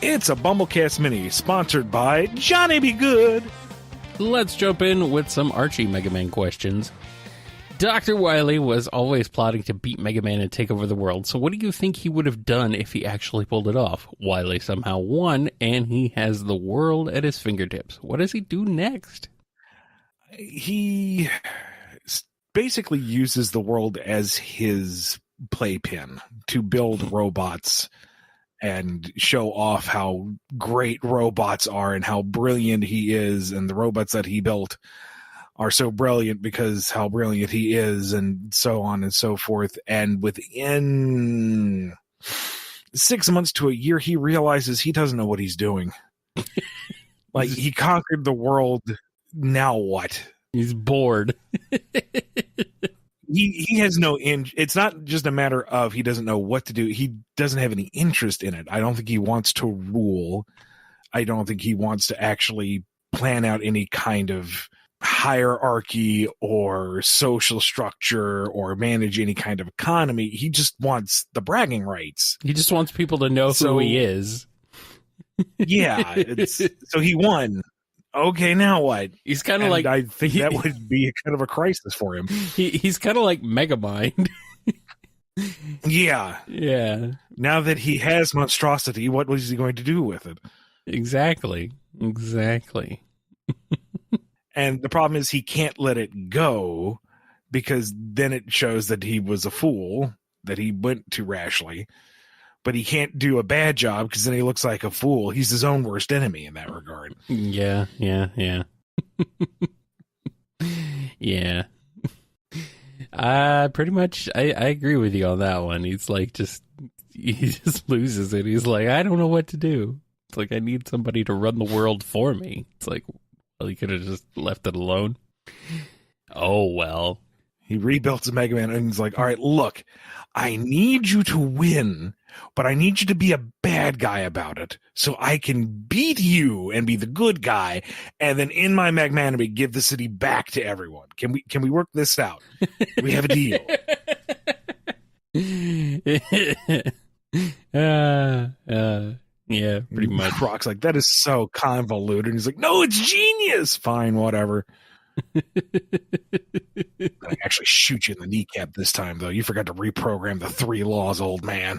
It's a BumbleKast Mini, sponsored by Johnny Be Good. Let's jump in with some Archie Mega Man questions. Dr. Wily was always plotting to beat Mega Man and take over the world, so what do you think he would have done if he actually pulled it off? Wily somehow won, and he has the world at his fingertips. What does he do next? He basically uses the world as his playpen to build robots and show off how great robots are and how brilliant he is, and the robots that he built are so brilliant because how brilliant he is, and so on and so forth. And within 6 months to a year, he realizes he doesn't know what he's doing. Like, he conquered the world. Now what? He's bored. He has no it's not just a matter of he doesn't know what to do. He doesn't have any interest in it. I don't think he wants to rule. I don't think he wants to actually plan out any kind of hierarchy or social structure or manage any kind of economy. He just wants the bragging rights. He just wants people to know who he is. Yeah. So he won. Okay, now what? He's kind of like... I think that would be kind of a crisis for him. He's kind of like Megamind. Yeah. Yeah. Now that he has monstrosity, what was he going to do with it? Exactly. And the problem is he can't let it go, because then it shows that he was a fool, that he went too rashly. But he can't do a bad job, because then he looks like a fool. He's his own worst enemy in that regard. Yeah. Yeah. Pretty much, I agree with you on that one. He's like, he just loses it. He's like, I don't know what to do. It's like, I need somebody to run the world for me. It's like, well, he could have just left it alone. Oh, well. He rebuilt his Mega Man, and he's like, all right, look, I need you to win, but I need you to be a bad guy about it, so I can beat you and be the good guy, and then in my magnanimity, give the city back to everyone. Can we work this out? We have a deal. Yeah, pretty much. Brock's like, that is so convoluted. And he's like, no, it's genius. Fine, whatever. I actually shoot you in the kneecap this time, though. You forgot to reprogram the 3 laws, old man.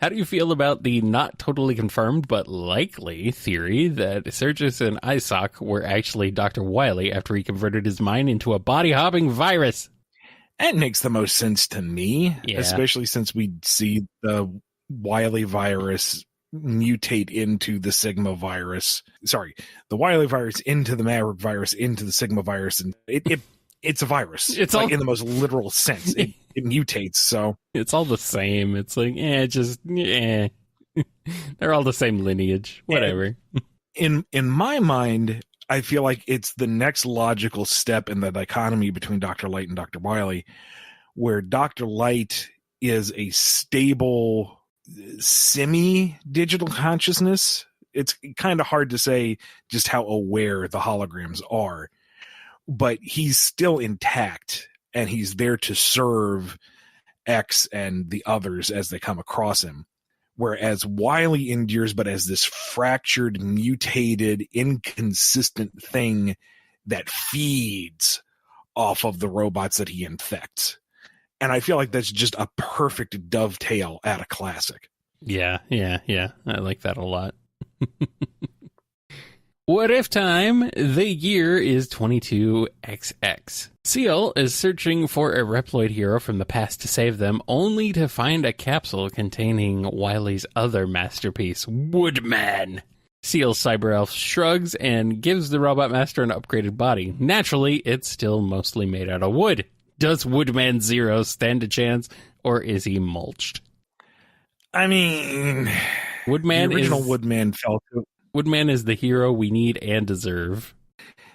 How do you feel about the not totally confirmed but likely theory that Sergis and Isaac were actually Dr. Wily after he converted his mind into a body-hopping virus? That makes the most sense to me, especially since we see the Wily virus mutate into the Sigma virus. Sorry, the Wily virus into the Maverick virus into the Sigma virus, and it's a virus. It's like, in the most literal sense. It mutates, so it's all the same. It's like, they're all the same lineage. Whatever. In my mind, I feel like it's the next logical step in the dichotomy between Dr. Light and Dr. Wily, where Dr. Light is a stable semi-digital consciousness. It's kind of hard to say just how aware the holograms are, but he's still intact, and he's there to serve X and the others as they come across him. Whereas Wily endures, but as this fractured, mutated, inconsistent thing that feeds off of the robots that he infects. And I feel like that's just a perfect dovetail at a classic. Yeah. I like that a lot. What if time? The year is 22XX. Seal is searching for a Reploid hero from the past to save them, only to find a capsule containing Wily's other masterpiece, Woodman. Seal's cyber elf shrugs and gives the robot master an upgraded body. Naturally, it's still mostly made out of wood. Does Woodman Zero stand a chance, or is he mulched? I mean, Woodman the original Woodman fell to... Woodman is the hero we need and deserve.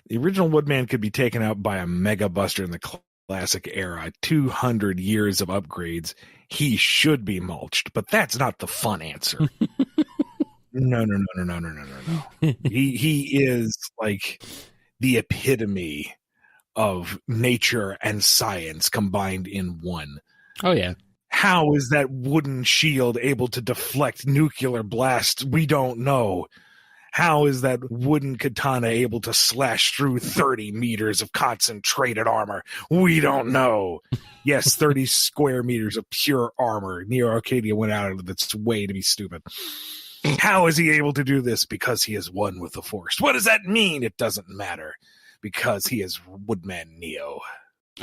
The original Woodman could be taken out by a Mega Buster in the classic era. 200 years of upgrades. He should be mulched, but that's not the fun answer. No, no, no, no, no, no, no, no, no. He is like the epitome of nature and science combined in one. Oh, yeah. How is that wooden shield able to deflect nuclear blasts? We don't know. How is that wooden katana able to slash through 30 meters of concentrated armor? We don't know. Yes, 30 square meters of pure armor. Neo Arcadia went out of its way to be stupid. How is he able to do this? Because he is one with the Force. What does that mean? It doesn't matter. Because he is Woodman Neo.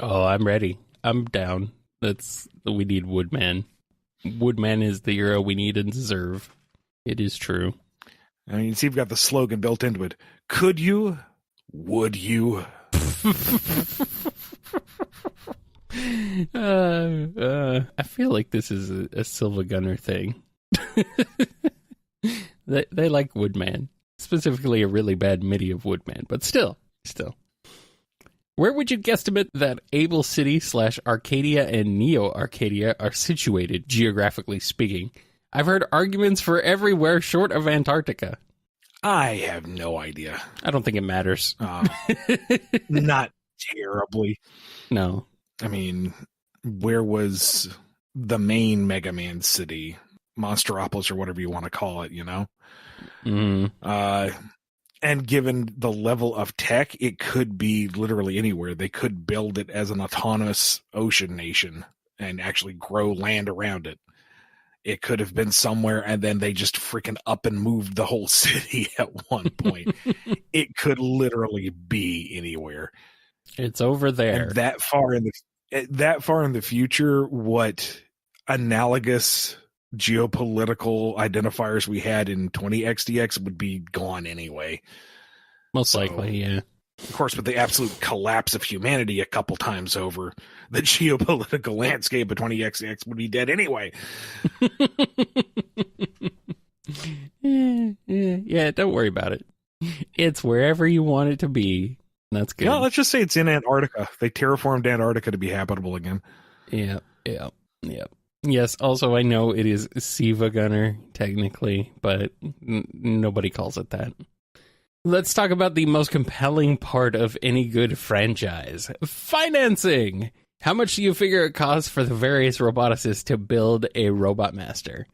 Oh, I'm ready. I'm down. We need Woodman. Woodman is the hero we need and deserve. It is true. I mean, you see, we've got the slogan built into it. Could you? Would you? I feel like this is a Silva Gunner thing. They like Woodman. Specifically a really bad MIDI of Woodman, but still. Where would you guesstimate that Able City / Arcadia and Neo Arcadia are situated, geographically speaking? I've heard arguments for everywhere short of Antarctica. I have no idea. I don't think it matters. Not terribly. No. I mean, where was the main Mega Man city? Monsteropolis or whatever you want to call it, you know? And given the level of tech, it could be literally anywhere. They could build it as an autonomous ocean nation and actually grow land around it. It could have been somewhere and then they just freaking up and moved the whole city at one point. It could literally be anywhere. It's over there. And that far in the future, what analogous geopolitical identifiers we had in 20XDX would be gone anyway. Most likely, yeah. Of course, with the absolute collapse of humanity a couple times over, the geopolitical landscape of 20XX would be dead anyway. Yeah, don't worry about it. It's wherever you want it to be. That's good. Yeah, let's just say it's in Antarctica. They terraformed Antarctica to be habitable again. Yeah. Yes, also I know it is Siva Gunner, technically, but nobody calls it that. Let's talk about the most compelling part of any good franchise. Financing! How much do you figure it costs for the various roboticists to build a Robot Master?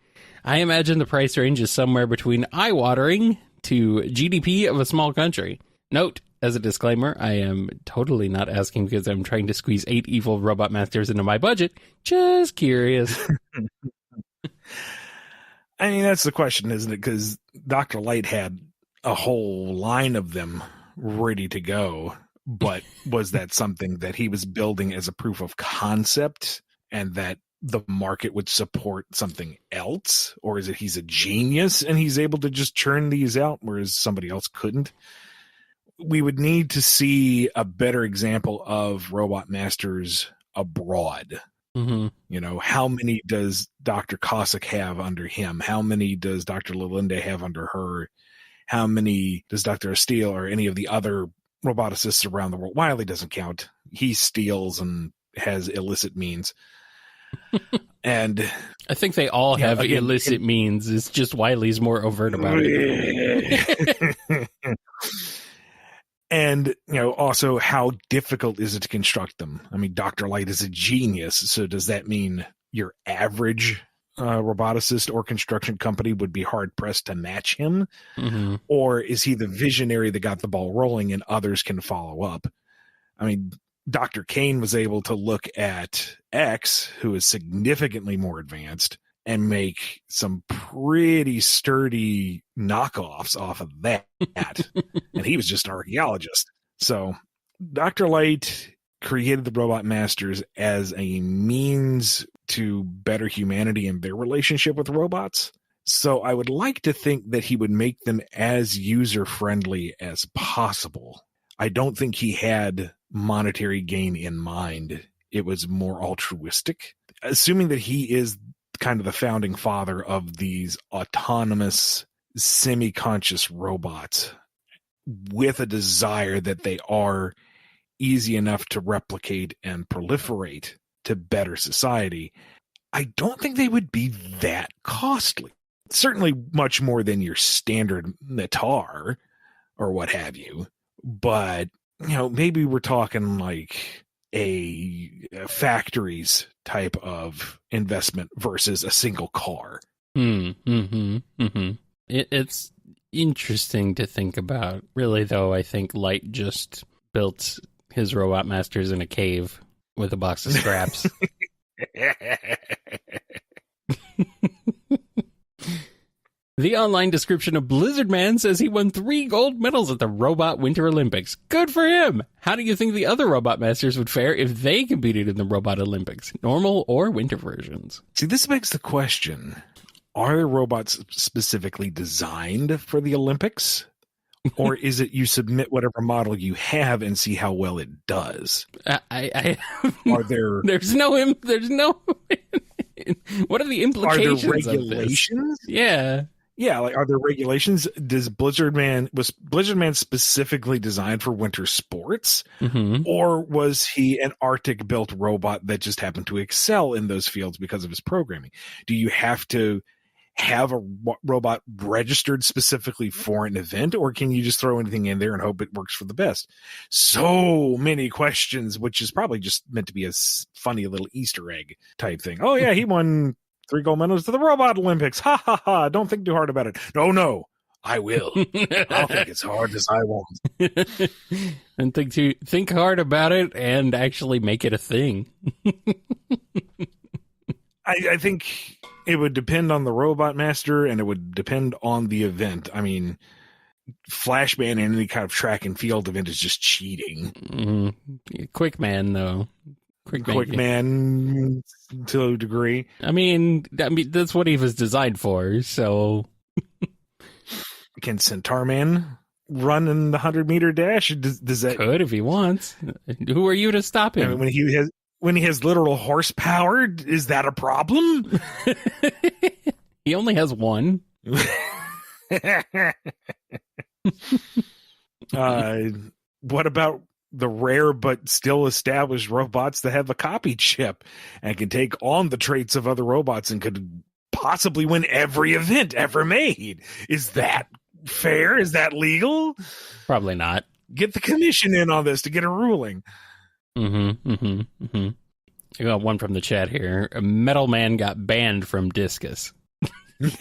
I imagine the price range is somewhere between eye-watering to GDP of a small country. Note, as a disclaimer, I am totally not asking because I'm trying to squeeze 8 evil Robot Masters into my budget. Just curious. I mean, that's the question, isn't it? Because Dr. Light had a whole line of them ready to go, but was that something that he was building as a proof of concept and that the market would support something else? Or is it he's a genius and he's able to just churn these out, whereas somebody else couldn't? We would need to see a better example of Robot Masters abroad. Mm-hmm. You know, how many does Dr. Cossack have under him? How many does Dr. Lalinde have under her? How many does Dr. Steele or any of the other roboticists around the world? Wiley doesn't count. He steals and has illicit means. And I think they all have illicit means. It's just Wiley's more overt about it. And, you know, also how difficult is it to construct them? I mean, Dr. Light is a genius. So does that mean your average roboticist or construction company would be hard pressed to match him? Mm-hmm. Or is he the visionary that got the ball rolling and others can follow up? I mean, Dr. Kane was able to look at X, who is significantly more advanced, and make some pretty sturdy knockoffs off of that. And he was just an archaeologist. So Dr. Light created the Robot Masters as a means to better humanity and their relationship with robots. So I would like to think that he would make them as user-friendly as possible. I don't think he had monetary gain in mind. It was more altruistic. Assuming that he is kind of the founding father of these autonomous, semi-conscious robots with a desire that they are easy enough to replicate and proliferate to better society, I don't think they would be that costly. Certainly much more than your standard Natar or what have you. But, maybe we're talking like a factories type of investment versus a single car. It's interesting to think about. Really, though, I think Light just built his robot masters in a cave with a box of scraps. The online description of Blizzard Man says he won 3 gold medals at the Robot Winter Olympics. Good for him! How do you think the other Robot Masters would fare if they competed in the Robot Olympics? Normal or winter versions? See, this begs the question, are the robots specifically designed for the Olympics? Or is it you submit whatever model you have and see how well it does? Are there... There's no... What are the implications Are there regulations? Of this? Yeah. Yeah, like, are there regulations? Was Blizzard Man specifically designed for winter sports? Mm-hmm. Or was he an Arctic-built robot that just happened to excel in those fields because of his programming? Do you have to have a robot registered specifically for an event, or can you just throw anything in there and hope it works for the best? So many questions, which is probably just meant to be a funny little Easter egg type thing. Oh yeah, he won 3 gold medals to the Robot Olympics. Ha ha ha. Don't think too hard about it. No, I will. I'll think as hard as I want. And think hard about it and actually make it a thing. I think it would depend on the Robot Master, and it would depend on the event. I mean, Flashman in any kind of track and field event is just cheating. Quick Man, though. Quick Man to a degree. I mean, that's what he was designed for, so... Can Centaur Man run in the 100-meter dash? Does that... Could, if he wants. Who are you to stop him? I mean, when he has literal horsepower, is that a problem? He only has 1. What about the rare but still established robots that have a copy chip and can take on the traits of other robots and could possibly win every event ever made? Is that fair? Is that legal? Probably not. Get the commission in on this to get a ruling. I got one from the chat here. A Metal Man got banned from Discus. He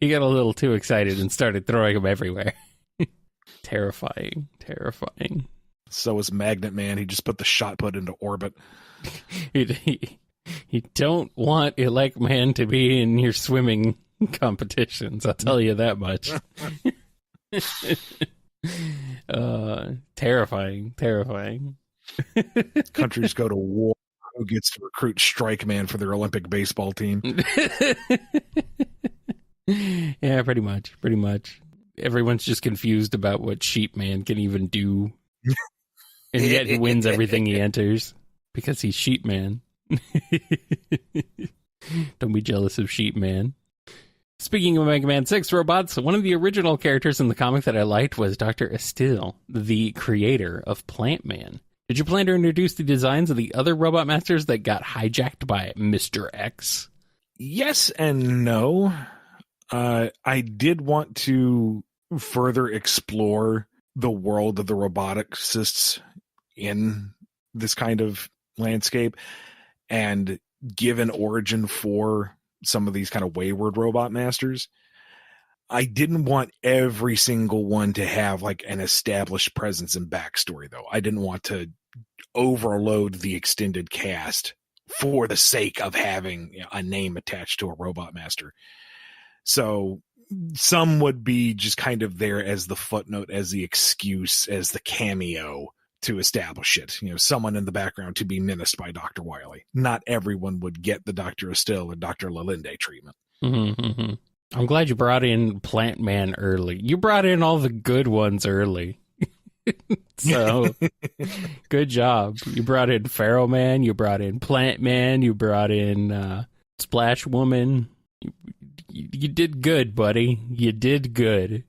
got a little too excited and started throwing them everywhere. Terrifying. So was Magnet Man. He just put the shot put into orbit. You don't want Elect Man to be in your swimming competitions. I'll tell you that much. Terrifying. Countries go to war. Who gets to recruit Strike Man for their Olympic baseball team? Yeah, pretty much. Everyone's just confused about what Sheep Man can even do. And yet he wins everything he enters because he's Sheep Man. Don't be jealous of Sheep Man. Speaking of Mega Man 6 robots, one of the original characters in the comic that I liked was Dr. Estil, the creator of Plant Man. Did you plan to introduce the designs of the other Robot Masters that got hijacked by Mr. X? Yes and no. I did want to further explore the world of the roboticists in this kind of landscape and give an origin for some of these kind of wayward Robot Masters. I didn't want every single one to have like an established presence and backstory, though. I didn't want to overload the extended cast for the sake of having a name attached to a Robot Master. So some would be just kind of there as the footnote, as the excuse, as the cameo to establish it. Someone in the background to be menaced by Dr. Wily. Not everyone would get the Dr. Estil or Dr. Lalinde treatment. I'm glad you brought in Plant Man early. You brought in all the good ones early. So, good job. You brought in Pharaoh Man, you brought in Plant Man, you brought in Splash Woman. You did good, buddy. You did good.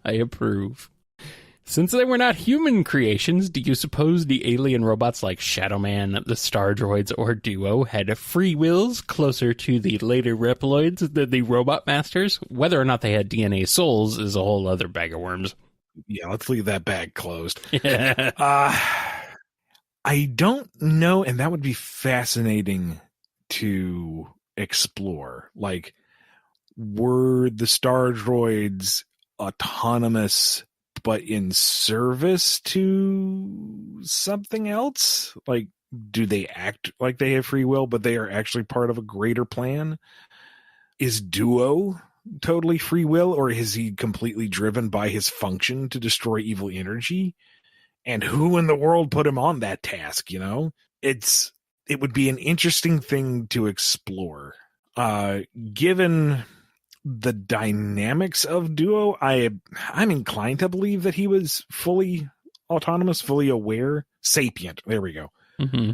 I approve. Since they were not human creations, do you suppose the alien robots like Shadow Man, the Star Droids, or Duo had free wills closer to the later Reploids than the Robot Masters? Whether or not they had DNA souls is a whole other bag of worms. Yeah, let's leave that bag closed. I don't know, and that would be fascinating to explore. Like, were the Star Droids autonomous but in service to something else? Like, do they act like they have free will, but they are actually part of a greater plan? Is Duo totally free will, or is he completely driven by his function to destroy evil energy? And who in the world put him on that task, you know? It would be an interesting thing to explore. Given the dynamics of Duo, I'm inclined to believe that he was fully autonomous, fully aware, sapient. There we go. Mm-hmm.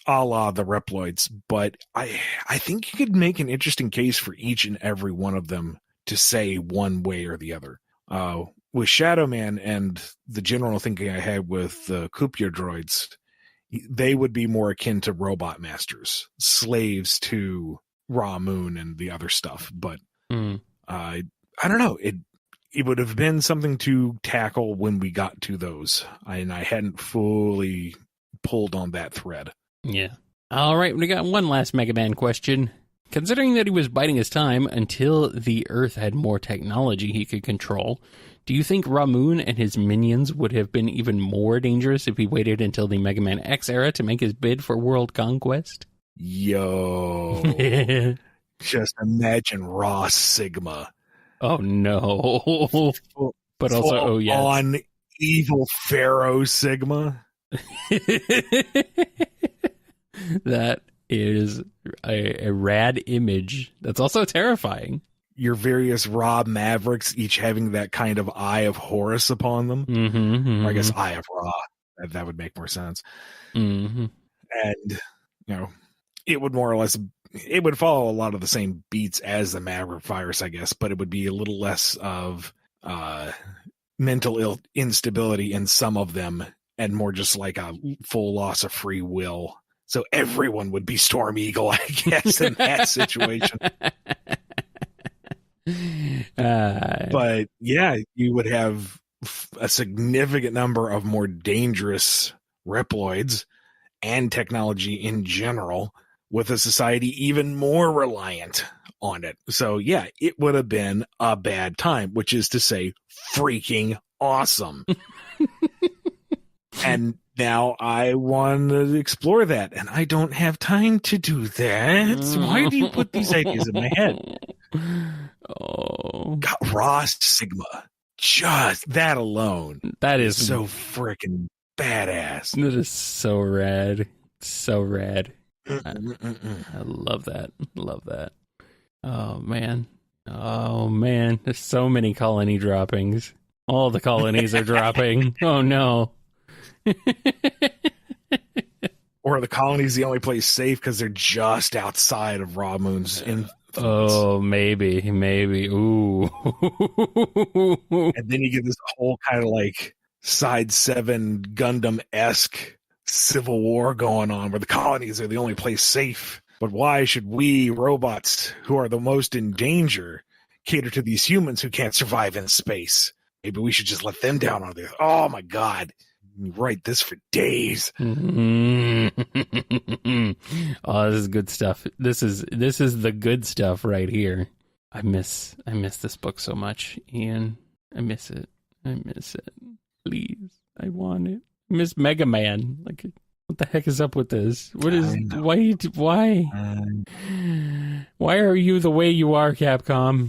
A la the Reploids. But I think you could make an interesting case for each and every one of them to say one way or the other. With Shadow Man and the general thinking I had with the Kupia droids, they would be more akin to robot masters, slaves to Ra Moon and the other stuff. But I don't know. It would have been something to tackle when we got to those, and I hadn't fully pulled on that thread. Yeah. All right, we got one last Mega Man question. Considering that he was biding his time until the Earth had more technology he could control, do you think Ramoon and his minions would have been even more dangerous if he waited until the Mega Man X era to make his bid for world conquest? Yo. Just imagine Raw Sigma. Oh, no. But also, oh, yes. On evil Pharaoh Sigma. That is a rad image. That's also terrifying. Your various Ra Mavericks, each having that kind of Eye of Horus upon them. Mm-hmm, mm-hmm. Or I guess Eye of Ra. That would make more sense. Mm-hmm. And, it would more or less, it would follow a lot of the same beats as the Maverick virus, I guess, but it would be a little less of mental instability in some of them and more just like a full loss of free will. So everyone would be Storm Eagle, I guess, in that situation. But yeah, you would have a significant number of more dangerous Reploids and technology in general, with a society even more reliant on it. So yeah, it would have been a bad time, which is to say freaking awesome. And now I want to explore that, and I don't have time to do that. So why do you put these ideas in my head? Oh, God, Ross Sigma. Just that alone. That is so freaking badass. That is so rad. So rad. I love that. Love that. Oh, man. Oh, man. There's so many colony droppings. All the colonies are dropping. Oh, no. Or the colony's the only place safe because they're just outside of Ra Moon's influence. Oh, maybe. Ooh. And then you get this whole kind of like Side 7 Gundam-esque civil war going on where the colonies are the only place safe. But why should we, robots, who are the most in danger, cater to these humans who can't survive in space? Maybe we should just let them down on the... Oh, my God. You write this for days. Oh, this is good stuff. This is the good stuff right here. I miss this book so much, Ian. I miss it. Please, I want it. I miss Mega Man. Like, what the heck is up with this? What is why are you the way you are, Capcom?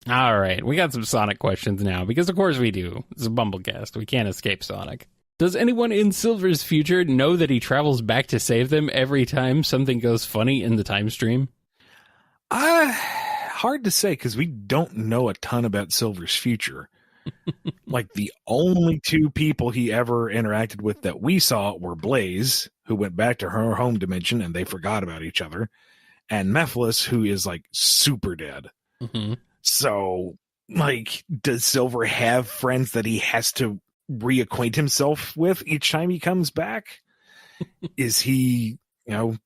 All right, we got some Sonic questions now because of course we do. It's a BumbleKast. We can't escape Sonic. Does anyone in Silver's future know that he travels back to save them every time something goes funny in the time stream? Hard to say because we don't know a ton about Silver's future. Like the only two people he ever interacted with that we saw were Blaze, who went back to her home dimension and they forgot about each other, and Mephiles, who is like super dead. Mm-hmm. So like, does Silver have friends that he has to reacquaint himself with each time he comes back? Is he,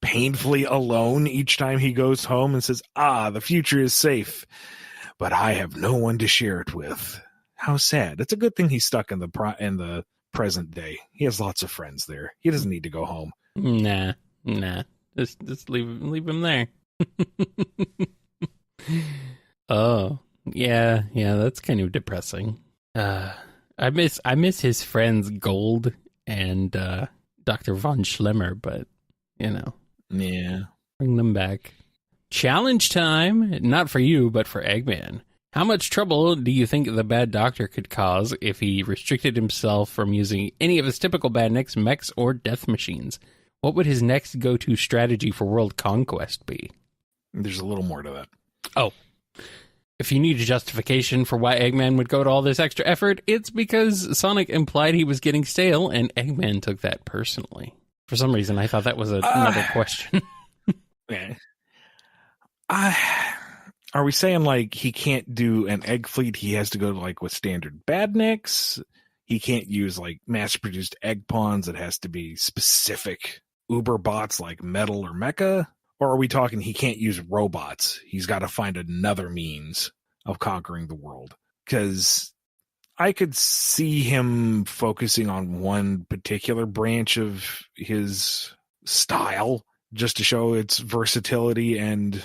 painfully alone each time he goes home and says, the future is safe, but I have no one to share it with? How sad. It's a good thing he's stuck in the present day. He has lots of friends there. He doesn't need to go home. Nah. Just leave him there. Oh, yeah, that's kind of depressing. I miss his friends Gold and Dr. von Schlemmer, but Yeah. bring them back. Challenge time, not for you, but for Eggman. How much trouble do you think the bad doctor could cause if he restricted himself from using any of his typical badniks, mechs, or death machines? What would his next go-to strategy for world conquest be? There's a little more to that. Oh. If you need a justification for why Eggman would go to all this extra effort, it's because Sonic implied he was getting stale, and Eggman took that personally. For some reason, I thought that was another question. Yeah. Are we saying, like, he can't do an egg fleet? He has to go, like, with standard badniks? He can't use, like, mass-produced egg pawns. It has to be specific Uber bots like Metal or Mecha? Or are we talking he can't use robots? He's got to find another means of conquering the world. Because I could see him focusing on one particular branch of his style just to show its versatility and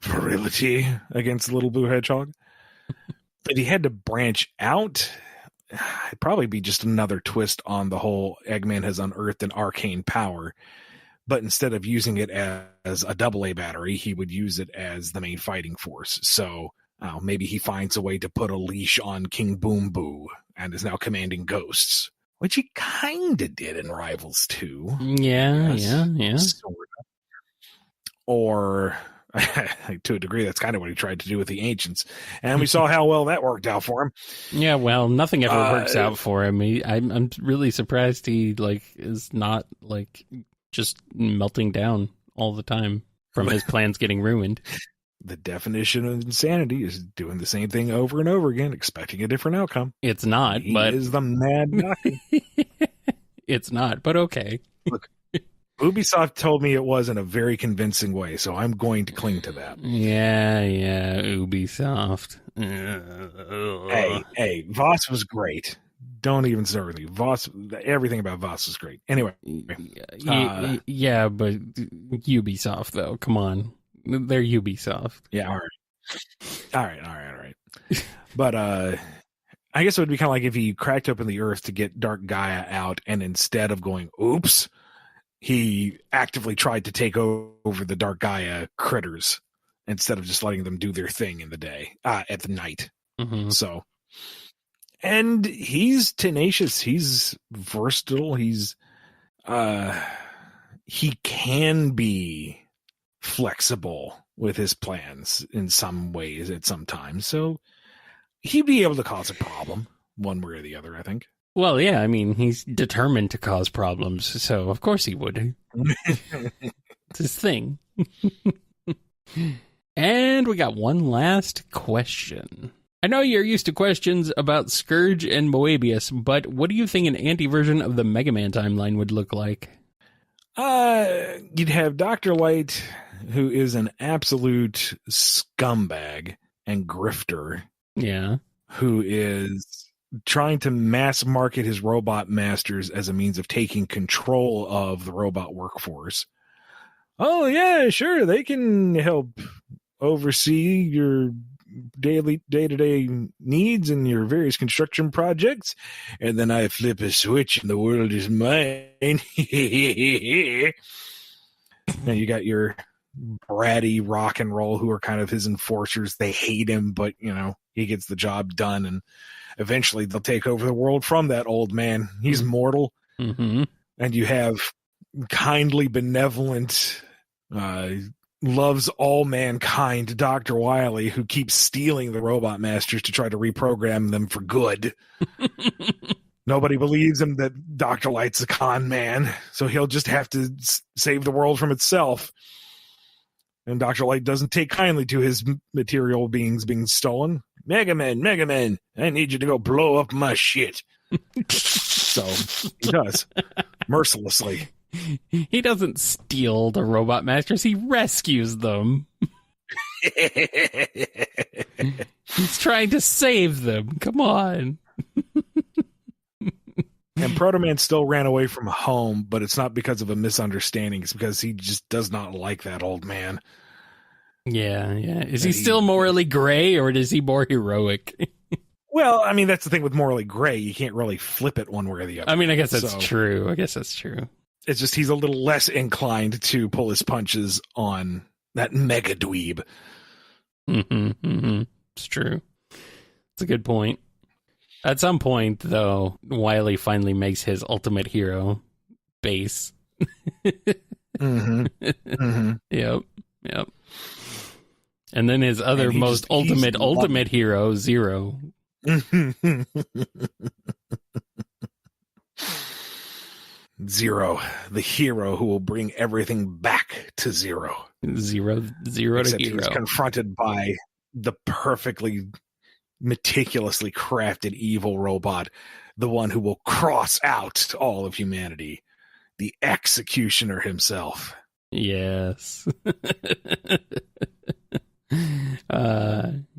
virility against Little Blue Hedgehog. If he had to branch out, it'd probably be just another twist on the whole Eggman has unearthed an arcane power. But instead of using it as a AA battery, he would use it as the main fighting force. So maybe he finds a way to put a leash on King Boom Boo and is now commanding ghosts, which he kind of did in Rivals 2. Yeah. Sort of. Or, to a degree, that's kind of what he tried to do with the Ancients. And we saw how well that worked out for him. Yeah, well, nothing ever works out for him. I'm really surprised he, is not, just melting down all the time from his plans getting ruined. The definition of insanity is doing the same thing over and over again, expecting a different outcome. It's not, but... He is the mad doctor. It's not, but okay. Look, Ubisoft told me it was in a very convincing way, so I'm going to cling to that. Yeah, Ubisoft. Hey, Voss was great. Don't even start with me. Voss, everything about Voss is great. Anyway. Yeah, but Ubisoft, though. Come on. They're Ubisoft. Yeah, all right. But I guess it would be kind of like if he cracked open the earth to get Dark Gaia out, and instead of going, oops, he actively tried to take over the Dark Gaia critters instead of just letting them do their thing in the day, at the night. Mm-hmm. So... And he's tenacious. He's versatile. He can be flexible with his plans in some ways at some times. So he'd be able to cause a problem one way or the other, I think. Well, yeah, he's determined to cause problems. So of course he would. It's his thing. And we got one last question. I know you're used to questions about Scourge and Moebius, but what do you think an anti-version of the Mega Man timeline would look like? You'd have Dr. Light, who is an absolute scumbag and grifter. Yeah. Who is trying to mass market his robot masters as a means of taking control of the robot workforce. Oh, yeah, sure, they can help oversee your day-to-day needs and your various construction projects, and then I flip a switch and the world is mine. Now you got your bratty rock and roll who are kind of his enforcers. They hate him, but he gets the job done, and eventually they'll take over the world from that old man. He's mortal. Mm-hmm. And you have kindly benevolent loves all mankind, Dr. Wily, who keeps stealing the robot masters to try to reprogram them for good. Nobody believes him that Dr. Light's a con man, so he'll just have to save the world from itself. And Dr. Light doesn't take kindly to his material beings being stolen. Mega Man, I need you to go blow up my shit. So he does, mercilessly. He doesn't steal the Robot Masters, he rescues them. He's trying to save them. Come on. And Proto Man still ran away from home, but it's not because of a misunderstanding. It's because he just does not like that old man. Yeah. Is he still morally gray, or is he more heroic? Well, I mean, that's the thing with morally gray. You can't really flip it one way or the other. I mean, I guess that's true. It's just he's a little less inclined to pull his punches on that mega dweeb. It's true. It's a good point. At some point, though, Wily finally makes his ultimate hero base. Yep. And then his other most ultimate hero, Zero. Zero, the hero who will bring everything back to zero. Zero Except to hero. He's confronted by the perfectly, meticulously crafted evil robot, the one who will cross out all of humanity, the executioner himself. Yes.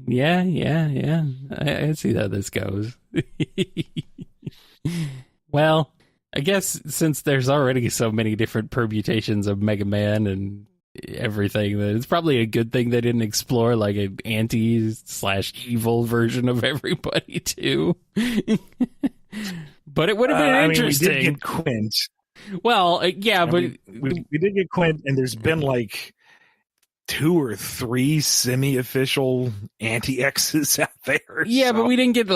Yeah. I see how this goes. Well, I guess since there's already so many different permutations of Mega Man and everything, that it's probably a good thing they didn't explore like an anti/evil version of everybody too. But it would have been interesting. We did get Quint. Well, yeah, but we did get Quint, and there's been like 2 or 3 semi-official anti-X's out there. Yeah, so. but we didn't get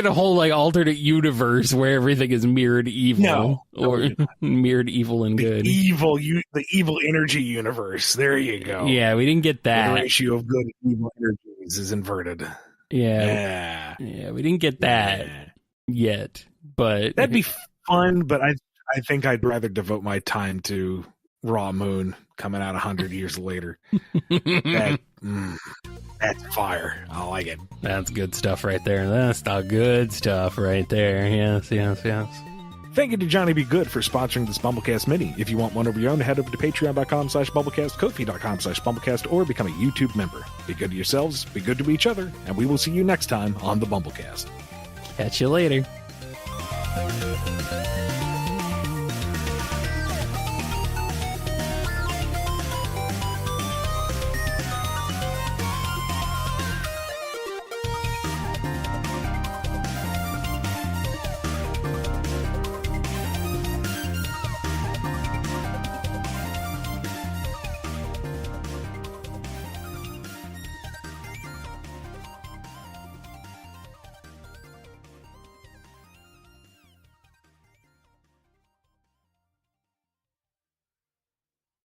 a whole like alternate universe where everything is mirrored evil mirrored evil and good. The evil energy universe. There you go. Yeah, we didn't get that. The ratio of good and evil energies is inverted. Yeah, we didn't get that yet. But that'd be fun. But I think I'd rather devote my time to Raw Moon coming out 100 years later. That's fire. I like it. That's good stuff right there. That's the good stuff right there. Yes. Thank you to Johnny B. Good for sponsoring this BumbleKast Mini. If you want one of your own, head over to patreon.com/BumbleKast, Ko-fi.com/BumbleKast, or become a YouTube member. Be good to yourselves, be good to each other, and we will see you next time on the BumbleKast. Catch you later.